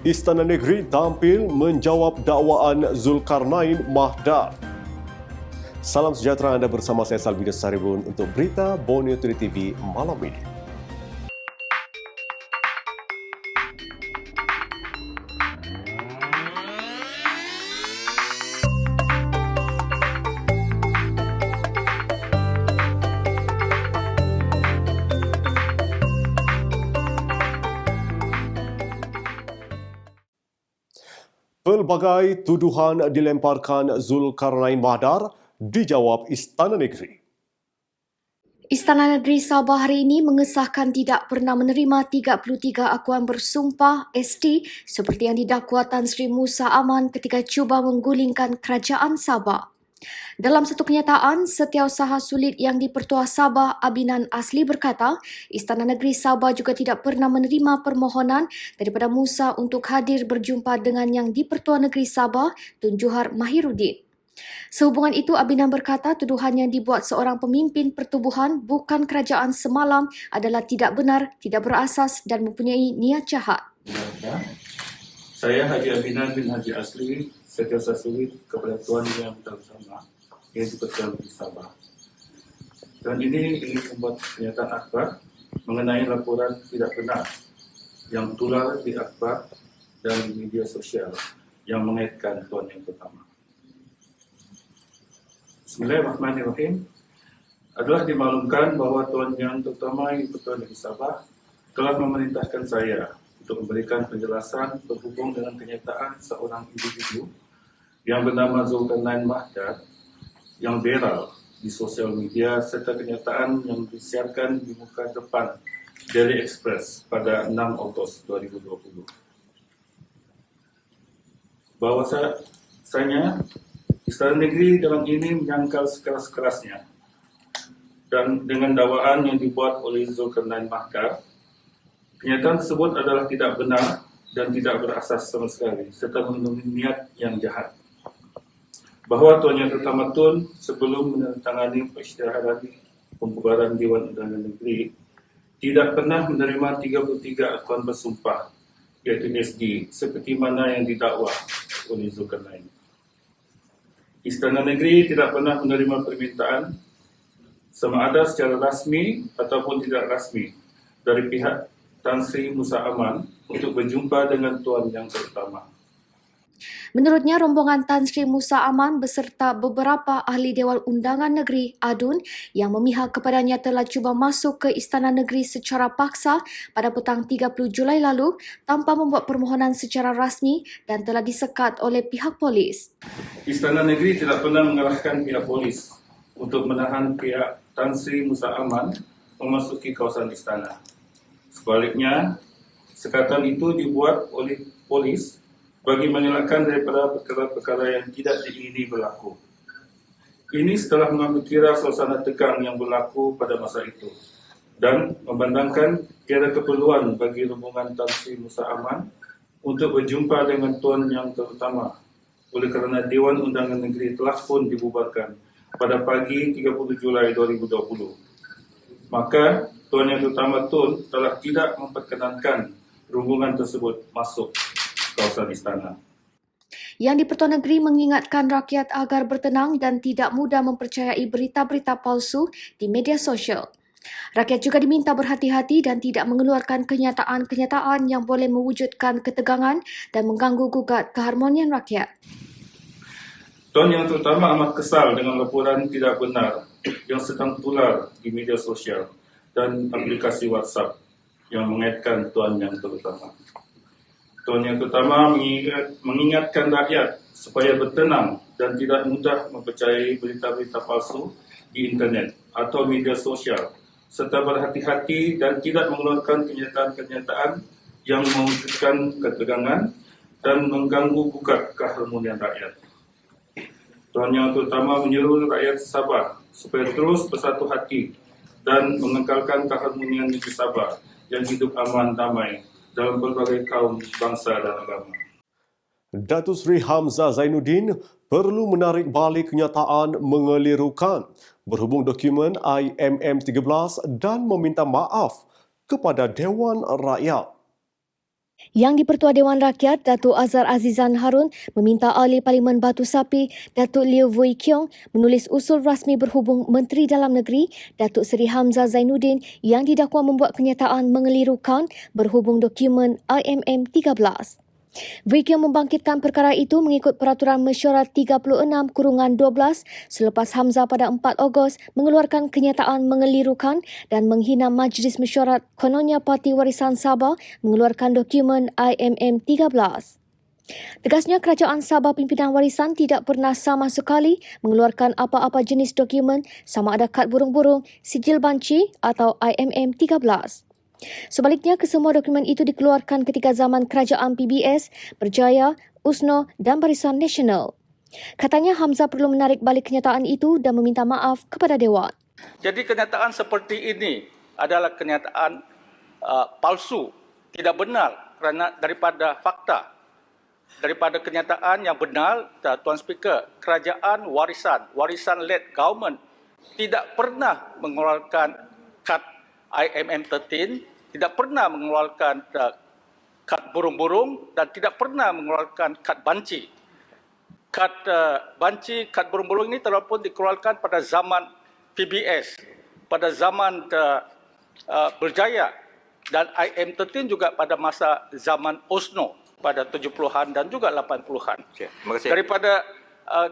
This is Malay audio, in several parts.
Istana Negeri tampil menjawab dakwaan Zulkarnain Mahdar. Salam sejahtera, anda bersama saya Salbida Saribun untuk berita Borneo Today TV malam ini. Pelbagai tuduhan dilemparkan Zulkarnain Mahdar dijawab Istana Negeri. Istana Negeri Sabah hari ini mengesahkan tidak pernah menerima 33 akuan bersumpah ST seperti yang didakwa Tan Sri Musa Aman ketika cuba menggulingkan kerajaan Sabah. Dalam satu kenyataan, Setiausaha Sulit yang di-Pertua Sabah Abinan Asli berkata, Istana Negeri Sabah juga tidak pernah menerima permohonan daripada Musa untuk hadir berjumpa dengan yang di-Pertua Negeri Sabah, Tun Johar Mahiruddin. Sehubungan itu, Abinan berkata tuduhan yang dibuat seorang pemimpin pertubuhan bukan kerajaan semalam adalah tidak benar, tidak berasas dan mempunyai niat jahat. Saya Haji Abinan bin Haji Asli, Setiausaha Sulit kepada Tuan Yang Terutama yang di-Pertua Negeri Sabah. Dan ini ingin membuat pernyataan akhbar mengenai laporan tidak benar yang tular di akhbar dan di media sosial yang mengaitkan Tuan Yang Terutama. Bismillahirrahmanirrahim. Adalah dimaklumkan bahawa Tuan Yang Terutama yang di-Pertua Negeri Sabah telah memerintahkan saya untuk memberikan penjelasan berhubung dengan kenyataan seorang individu yang bernama Zulkarnain Mahdar yang viral di sosial media serta kenyataan yang disiarkan di muka depan Daily Express pada 6 Ogos 2020. Bahwasanya Istana Negeri dalam ini menyangkal sekeras-kerasnya dan dengan dakwaan yang dibuat oleh Zulkarnain Mahdar, kenyataan tersebut adalah tidak benar dan tidak berasas sama sekali serta mengandung niat yang jahat. Bahawa Tuan Yang Terutama Tun sebelum menandatangani perisytiharan pembubaran Dewan Undangan Negeri tidak pernah menerima 33 akuan bersumpah iaitu SD seperti mana yang didakwa oleh Zulkarnain. Istana Negeri tidak pernah menerima permintaan sama ada secara rasmi ataupun tidak rasmi dari pihak Tan Sri Musa Aman untuk berjumpa dengan Tuan Yang Terutama. Menurutnya, rombongan Tan Sri Musa Aman beserta beberapa ahli Dewan Undangan Negeri ADUN yang memihak kepadanya telah cuba masuk ke Istana Negeri secara paksa pada petang 30 Julai lalu tanpa membuat permohonan secara rasmi dan telah disekat oleh pihak polis. Istana Negeri tidak pernah mengerahkan pihak polis untuk menahan pihak Tan Sri Musa Aman memasuki kawasan istana. Sebaliknya, sekatan itu dibuat oleh polis bagi mengelakkan daripada perkara-perkara yang tidak diingini berlaku. Ini setelah mengambil kira suasana tegang yang berlaku pada masa itu dan memandangkan tiada keperluan bagi rombongan Tan Sri Musa Aman untuk berjumpa dengan Tuan Yang Terutama oleh kerana Dewan Undangan Negeri telah pun dibubarkan pada pagi 30 Julai 2020. Maka Tuan Yang Terutama Tun telah tidak memperkenankan rombongan tersebut masuk kawasan istana. Yang di-Pertua Negeri mengingatkan rakyat agar bertenang dan tidak mudah mempercayai berita-berita palsu di media sosial. Rakyat juga diminta berhati-hati dan tidak mengeluarkan kenyataan-kenyataan yang boleh mewujudkan ketegangan dan mengganggu-gugat keharmonian rakyat. Tuan Yang Terutama amat kesal dengan laporan tidak benar yang sedang tular di media sosial dan aplikasi WhatsApp yang mengaitkan Tuan Yang Terutama. Tuan Yang Terutama mengingatkan rakyat supaya bertenang dan tidak mudah mempercayai berita-berita palsu di internet atau media sosial serta berhati-hati dan tidak mengeluarkan kenyataan-kenyataan yang mewujudkan ketegangan dan mengganggu-gugat keharmonian rakyat. Tuan Yang Terutama menyuruh rakyat Sabah supaya terus bersatu hati dan mengekalkan keharmonian negeri Sabah yang hidup aman damai dalam berbagai kaum, bangsa dan agama. Datuk Seri Hamzah Zainuddin perlu menarik balik kenyataan mengelirukan berhubung dokumen IMM 13 dan meminta maaf kepada Dewan Rakyat. Yang di-Pertua Dewan Rakyat, Datuk Azhar Azizan Harun meminta Ahli Parlimen Batu Sapi, Datuk Liew Vui Kiong menulis usul rasmi berhubung Menteri Dalam Negeri, Datuk Seri Hamzah Zainuddin yang didakwa membuat kenyataan mengelirukan berhubung dokumen IMM 13. Vui Kiong membangkitkan perkara itu mengikut Peraturan Mesyuarat 36/12 selepas Hamzah pada 4 Ogos mengeluarkan kenyataan mengelirukan dan menghina Majlis Mesyuarat kononnya Parti Warisan Sabah mengeluarkan dokumen IMM 13. Tegasnya, Kerajaan Sabah Pimpinan Warisan tidak pernah sama sekali mengeluarkan apa-apa jenis dokumen sama ada kad burung-burung, sijil banci atau IMM 13. Sebaliknya, kesemua dokumen itu dikeluarkan ketika zaman kerajaan PBS, Berjaya, USNO dan Barisan Nasional. Katanya Hamzah perlu menarik balik kenyataan itu dan meminta maaf kepada Dewan. Jadi kenyataan seperti ini adalah kenyataan palsu, tidak benar kerana daripada fakta. Daripada kenyataan yang benar, Tuan Speaker, kerajaan warisan-led government tidak pernah mengeluarkan kad IMM 13, tidak pernah mengeluarkan kad burung-burung dan tidak pernah mengeluarkan kad banci. Kad banci, kad burung-burung ini telah pun dikeluarkan pada zaman PBS, pada zaman Berjaya dan IM 13 juga pada masa zaman USNO pada 70-an dan juga 80-an. Terima kasih. Daripada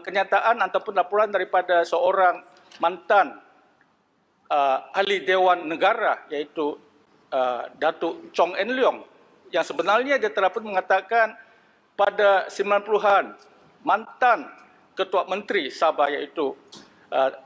kenyataan ataupun laporan daripada seorang mantan ahli Dewan Negara iaitu Datuk Chong En Leong yang sebenarnya dia telah pun mengatakan pada 90-an mantan Ketua Menteri Sabah iaitu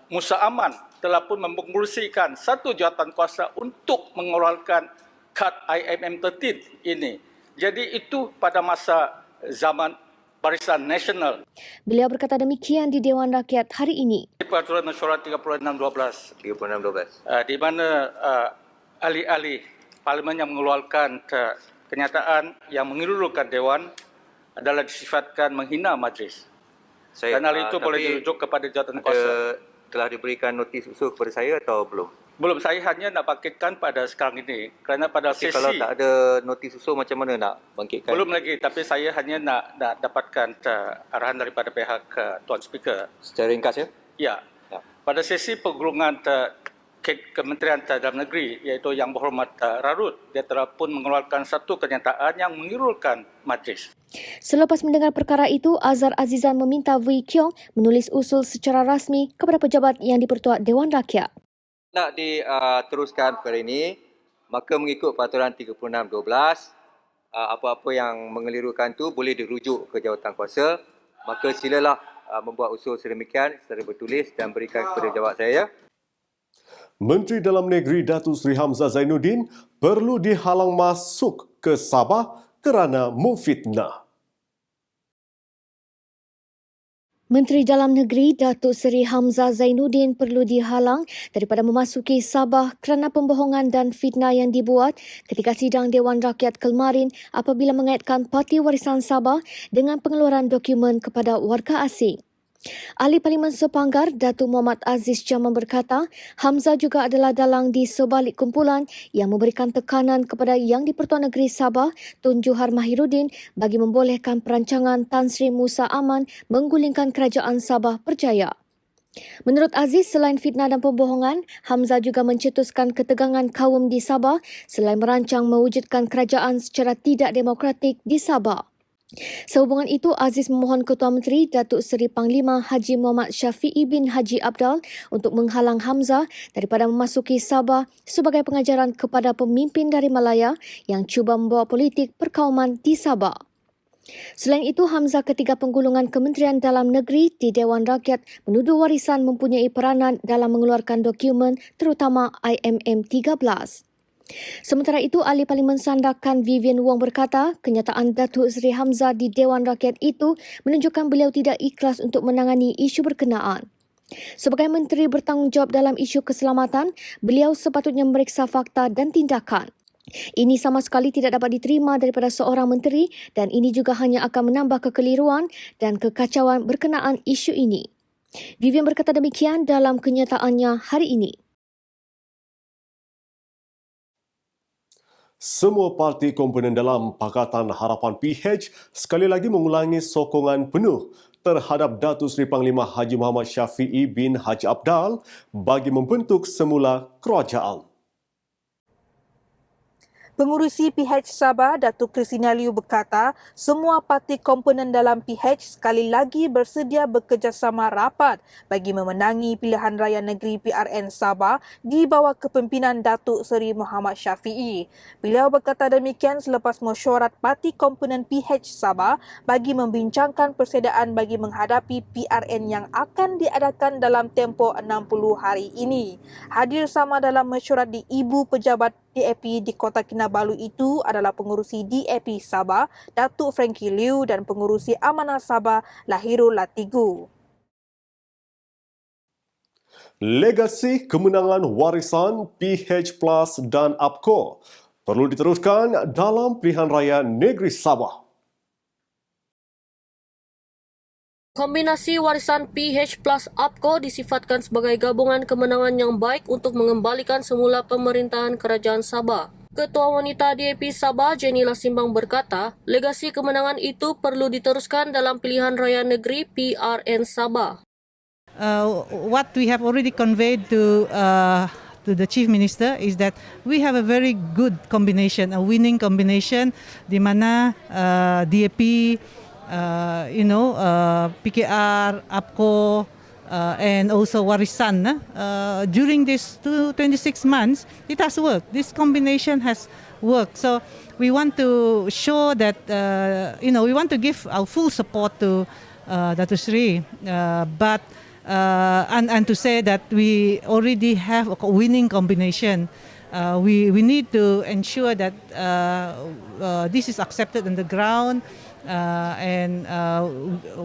Musa Aman telah pun mempengerusikan satu jawatan kuasa untuk mengeluarkan kad IMM 13 ini. Jadi itu pada masa zaman Barisan Nasional. Beliau berkata demikian di Dewan Rakyat hari ini. Peraturan Mesyuarat 36/12 di mana ahli-ahli Parlimen yang mengeluarkan kenyataan yang mengelirukan Dewan adalah disifatkan menghina majlis. Dan hal itu boleh dirujuk kepada jawatan kuasa. Telah diberikan notis usul kepada saya atau belum? Belum, saya hanya nak bangkitkan pada sekarang ini. Kerana pada Tapi sesi... kalau tak ada notis usul macam mana nak bangkitkan? Belum lagi, tapi saya hanya nak dapatkan arahan daripada pihak Tuan Speaker. Secara ringkas ya? Ya. Ya. Pada sesi penggulungan Kementerian Dalam Negeri iaitu Yang Berhormat Rarut, dia telah pun mengeluarkan satu kenyataan yang mengelirukan majlis. Selepas mendengar perkara itu, Azhar Azizan meminta Vui Kiong menulis usul secara rasmi kepada pejabat yang di-Pertua Dewan Rakyat. Nak diteruskan perkara ini, maka mengikut Peraturan 36/12, apa-apa yang mengelirukan itu boleh dirujuk ke jawatan kuasa, maka silalah membuat usul sedemikian secara bertulis dan berikan kepada jawab saya. Menteri Dalam Negeri Datuk Seri Hamzah Zainuddin perlu dihalang masuk ke Sabah kerana memfitnah. Menteri Dalam Negeri Datuk Seri Hamzah Zainuddin perlu dihalang daripada memasuki Sabah kerana pembohongan dan fitnah yang dibuat ketika sidang Dewan Rakyat kemarin apabila mengaitkan Parti Warisan Sabah dengan pengeluaran dokumen kepada warga asing. Ahli Parlimen Sepanggar, Datuk Muhammad Aziz Jaman berkata, Hamzah juga adalah dalang di sebalik kumpulan yang memberikan tekanan kepada Yang di-Pertua Negeri Sabah, Tun Johar Mahiruddin bagi membolehkan perancangan Tan Sri Musa Aman menggulingkan kerajaan Sabah Berjaya. Menurut Aziz, selain fitnah dan pembohongan, Hamzah juga mencetuskan ketegangan kaum di Sabah selain merancang mewujudkan kerajaan secara tidak demokratik di Sabah. Sehubungan itu, Aziz memohon Ketua Menteri Datuk Seri Panglima Haji Muhammad Syafiee bin Haji Abdal untuk menghalang Hamzah daripada memasuki Sabah sebagai pengajaran kepada pemimpin dari Malaya yang cuba membawa politik perkauman di Sabah. Selain itu, Hamzah ketika penggulungan Kementerian Dalam Negeri di Dewan Rakyat menuduh Warisan mempunyai peranan dalam mengeluarkan dokumen terutama IMM 13. Sementara itu, Ahli Parlimen Sandakan Vivian Wong berkata, kenyataan Datuk Seri Hamzah di Dewan Rakyat itu menunjukkan beliau tidak ikhlas untuk menangani isu berkenaan. Sebagai menteri bertanggungjawab dalam isu keselamatan, beliau sepatutnya memeriksa fakta dan tindakan. Ini sama sekali tidak dapat diterima daripada seorang menteri dan ini juga hanya akan menambah kekeliruan dan kekacauan berkenaan isu ini. Vivian berkata demikian dalam kenyataannya hari ini. Semua parti komponen dalam Pakatan Harapan PH sekali lagi mengulangi sokongan penuh terhadap Datuk Seri Panglima Haji Muhammad Syafiee bin Haji Abdal bagi membentuk semula kerajaan. Pengurusi PH Sabah, Datuk Kristina Liu berkata, semua parti komponen dalam PH sekali lagi bersedia bekerjasama rapat bagi memenangi pilihan raya negeri PRN Sabah di bawah kepimpinan Datuk Seri Muhammad Syafiee. Beliau berkata demikian selepas mesyuarat parti komponen PH Sabah bagi membincangkan persediaan bagi menghadapi PRN yang akan diadakan dalam tempoh 60 hari ini. Hadir sama dalam mesyuarat di Ibu Pejabat DAP di Kota Kinabalu itu adalah pengurusi DAP Sabah, Datuk Frankie Liu dan pengurusi Amanah Sabah, Lahirul Latigu. Legasi kemenangan warisan PH Plus dan APCO perlu diteruskan dalam pilihan raya negeri Sabah. Kombinasi warisan PH plus APCO disifatkan sebagai gabungan kemenangan yang baik untuk mengembalikan semula pemerintahan Kerajaan Sabah. Ketua Wanita DAP Sabah, Jenny Lasimbang berkata, legasi kemenangan itu perlu diteruskan dalam pilihan raya negeri PRN Sabah. What we have already conveyed to the Chief Minister is that we have a very good combination, a winning combination, di mana DAP, PKR, APCO, and also warisan. During these 26 months, it has worked. This combination has worked. So we want to show that, we want to give our full support to Datuk Seri, but and to say that we already have a winning combination. We need to ensure that this is accepted on the ground, and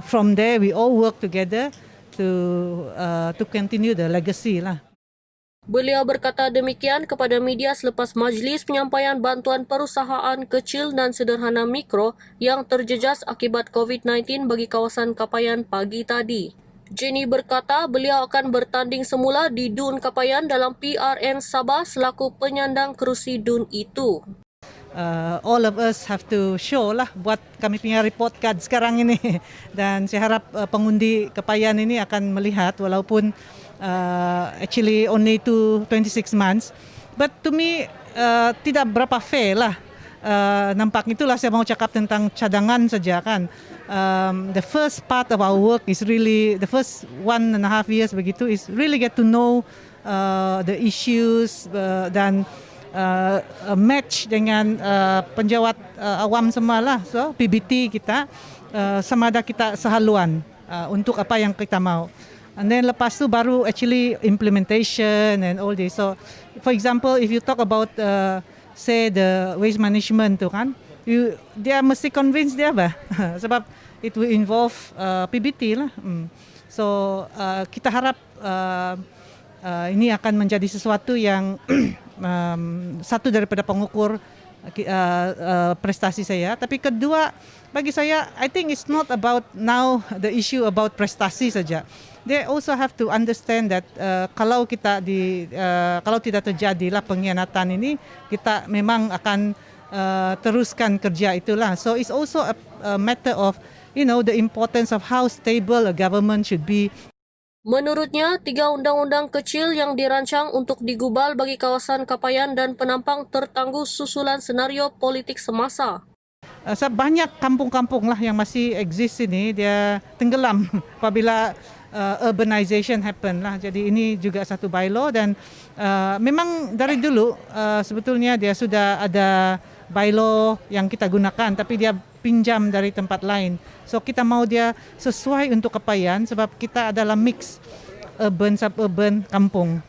from there we all work together to continue the legacy lah. Beliau berkata demikian kepada media selepas majlis penyampaian bantuan perusahaan kecil dan sederhana mikro yang terjejas akibat COVID-19 bagi kawasan Kapayan pagi tadi. Jenny berkata beliau akan bertanding semula di DUN Kapayan dalam PRN Sabah selaku penyandang kerusi DUN itu. All of us have to show lah buat kami punya report card sekarang ini, dan saya harap pengundi Kapayan ini akan melihat walaupun actually only to 26 months, but to me tidak berapa fair lah. Nampak itulah saya mau cakap tentang cadangan saja kan. The first part of our work is really, the first 1.5 years begitu is really get to know the issues dan match dengan penjawat awam semua lah. So PBT kita sama ada kita sehaluan untuk apa yang kita mau. And then lepas tu baru actually implementation and all this. So for example, if you talk about say the waste management tu kan, dia mesti convince dia apa? Sebab it will involve PBT lah. So kita harap ini akan menjadi sesuatu yang satu daripada pengukur prestasi saya. Tapi kedua, bagi saya, I think it's not about now the issue about prestasi saja. They also have to understand that kalau tidak terjadilah pengkhianatan ini, kita memang akan teruskan kerja itulah. So it's also a matter of the importance of how stable a government should be. Menurutnya, 3 undang-undang kecil yang dirancang untuk digubal bagi kawasan Kapayan dan Penampang tertangguh susulan senario politik semasa. Banyak kampung-kampung lah yang masih exist ini, dia tenggelam apabila urbanization happen lah. Jadi ini juga satu bylaw dan memang dari dulu sebetulnya dia sudah ada bylaw yang kita gunakan, tapi dia pinjam dari tempat lain. So kita mau dia sesuai untuk Kapayan sebab kita adalah mix urban suburban kampung.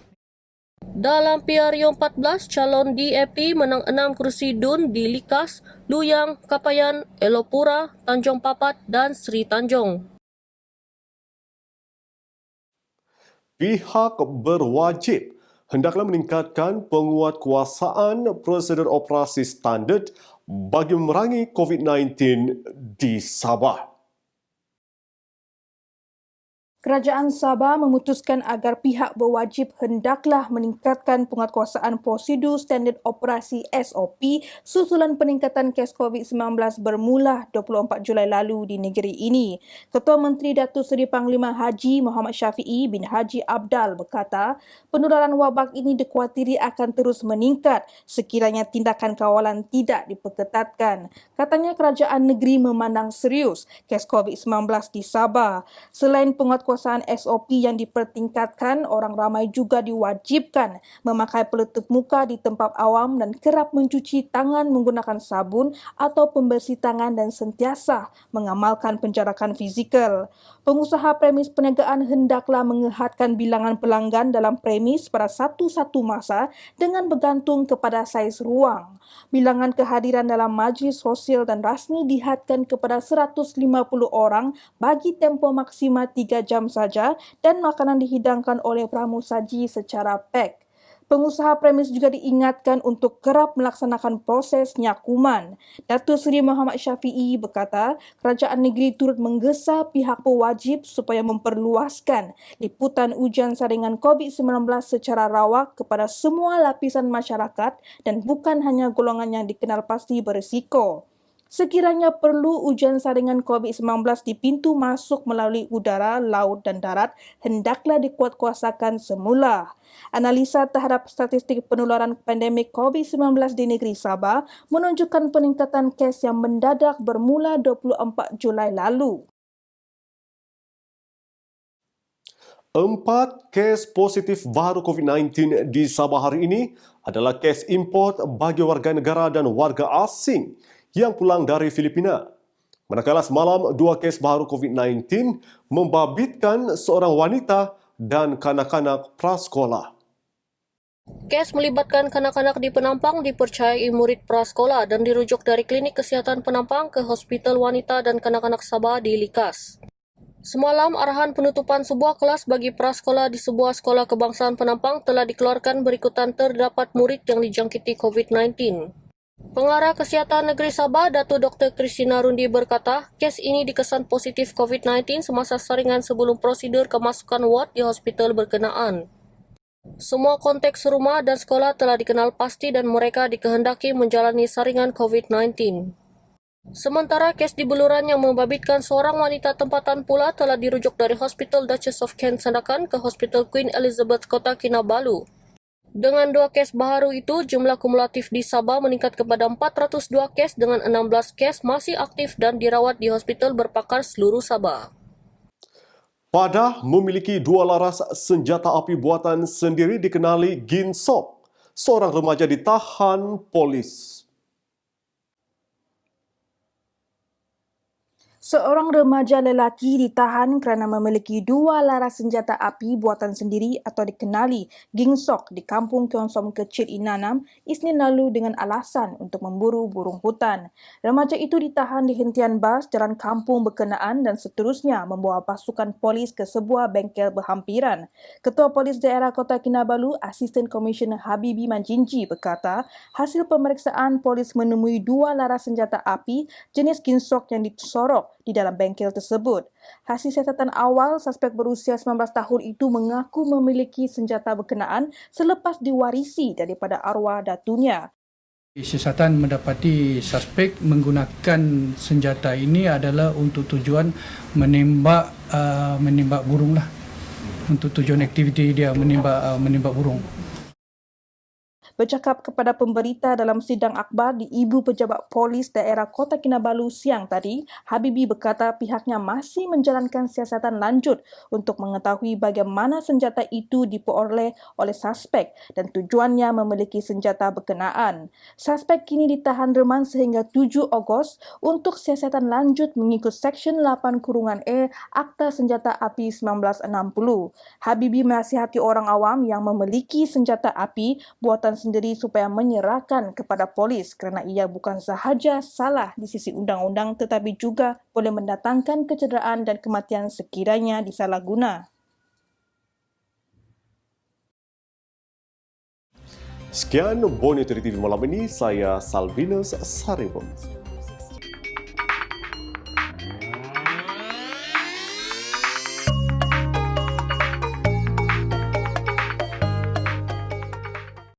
Dalam PRU 14, calon DAP menang 6 kursi DUN di Likas, Luyang, Kapayan, Elopura, Tanjung Papat dan Sri Tanjung. Pihak berwajib hendaklah meningkatkan penguatkuasaan prosedur operasi standard bagi memerangi COVID-19 di Sabah. Kerajaan Sabah memutuskan agar pihak berwajib hendaklah meningkatkan penguatkuasaan prosedur standard operasi SOP susulan peningkatan kes COVID-19 bermula 24 Julai lalu di negeri ini. Ketua Menteri Datuk Seri Panglima Haji Muhammad Syafiee bin Haji Abdal berkata, penularan wabak ini dikhawatiri akan terus meningkat sekiranya tindakan kawalan tidak diperketatkan. Katanya kerajaan negeri memandang serius kes COVID-19 di Sabah. Selain penguatkuasaan SOP yang dipertingkatkan, orang ramai juga diwajibkan memakai penutup muka di tempat awam dan kerap mencuci tangan menggunakan sabun atau pembersih tangan dan sentiasa mengamalkan penjarakan fizikal. Pengusaha premis perniagaan hendaklah mengehatkan bilangan pelanggan dalam premis pada satu-satu masa dengan bergantung kepada saiz ruang. Bilangan kehadiran dalam majlis sosial dan rasmi dihadkan kepada 150 orang bagi tempoh maksimal 3 jam saja dan makanan dihidangkan oleh pramusaji secara pack. Pengusaha premis juga diingatkan untuk kerap melaksanakan proses nyakuman. Datuk Seri Muhammad Syafiee berkata, kerajaan negeri turut menggesa pihak pewajib supaya memperluaskan liputan ujian saringan COVID-19 secara rawak kepada semua lapisan masyarakat dan bukan hanya golongan yang dikenal pasti berisiko. Sekiranya perlu, ujian saringan COVID-19 di pintu masuk melalui udara, laut dan darat hendaklah dikuatkuasakan semula. Analisa terhadap statistik penularan pandemik COVID-19 di negeri Sabah menunjukkan peningkatan kes yang mendadak bermula 24 Julai lalu. 4 kes positif baru COVID-19 di Sabah hari ini adalah kes import bagi warga negara dan warga asing yang pulang dari Filipina. Manakala semalam 2 kes baru COVID-19 membabitkan seorang wanita dan kanak-kanak prasekolah. Kes melibatkan kanak-kanak di Penampang dipercayai murid prasekolah dan dirujuk dari Klinik Kesihatan Penampang ke Hospital Wanita dan Kanak-kanak Sabah di Likas. Semalam, arahan penutupan sebuah kelas bagi prasekolah di sebuah sekolah kebangsaan Penampang telah dikeluarkan berikutan terdapat murid yang dijangkiti COVID-19. Pengarah Kesihatan Negeri Sabah, Datuk Dr. Christina Rundi berkata, kes ini dikesan positif COVID-19 semasa saringan sebelum prosedur kemasukan ward di hospital berkenaan. Semua konteks rumah dan sekolah telah dikenal pasti dan mereka dikehendaki menjalani saringan COVID-19. Sementara kes di Beluran yang membabitkan seorang wanita tempatan pula telah dirujuk dari Hospital Duchess of Kent Sandakan ke Hospital Queen Elizabeth Kota Kinabalu. Dengan 2 kes baru itu, jumlah kumulatif di Sabah meningkat kepada 402 kes dengan 16 kes masih aktif dan dirawat di hospital berpakar seluruh Sabah. Padah memiliki 2 laras senjata api buatan sendiri dikenali Ginsok. Seorang remaja ditahan polis. Seorang remaja lelaki ditahan kerana memiliki 2 laras senjata api buatan sendiri atau dikenali Ginsok di Kampung Keonsom Kecil Inanam, Isnin lalu dengan alasan untuk memburu burung hutan. Remaja itu ditahan di hentian bas jalan kampung berkenaan dan seterusnya membawa pasukan polis ke sebuah bengkel berhampiran. Ketua Polis Daerah Kota Kinabalu, Asisten Komisioner Habibi Manjinji berkata, hasil pemeriksaan polis menemui 2 laras senjata api jenis Ginsok yang disorok di dalam bengkel tersebut. Hasil siasatan awal, suspek berusia 19 tahun itu mengaku memiliki senjata berkenaan selepas diwarisi daripada arwah datunya. Siasatan mendapati suspek menggunakan senjata ini adalah untuk tujuan menembak burung lah. Untuk tujuan aktiviti dia menembak burung. Bercakap kepada pemberita dalam sidang akhbar di Ibu Pejabat Polis Daerah Kota Kinabalu siang tadi, Habibi berkata pihaknya masih menjalankan siasatan lanjut untuk mengetahui bagaimana senjata itu diperoleh oleh suspek dan tujuannya memiliki senjata berkenaan. Suspek kini ditahan reman sehingga 7 Ogos untuk siasatan lanjut mengikut Seksyen 8-E Akta Senjata Api 1960. Habibi menasihati orang awam yang memiliki senjata api buatan sendiri supaya menyerahkan kepada polis kerana ia bukan sahaja salah di sisi undang-undang tetapi juga boleh mendatangkan kecederaan dan kematian sekiranya disalahguna. Sekian Bonitori TV malam ini, saya Salvinus Saribon.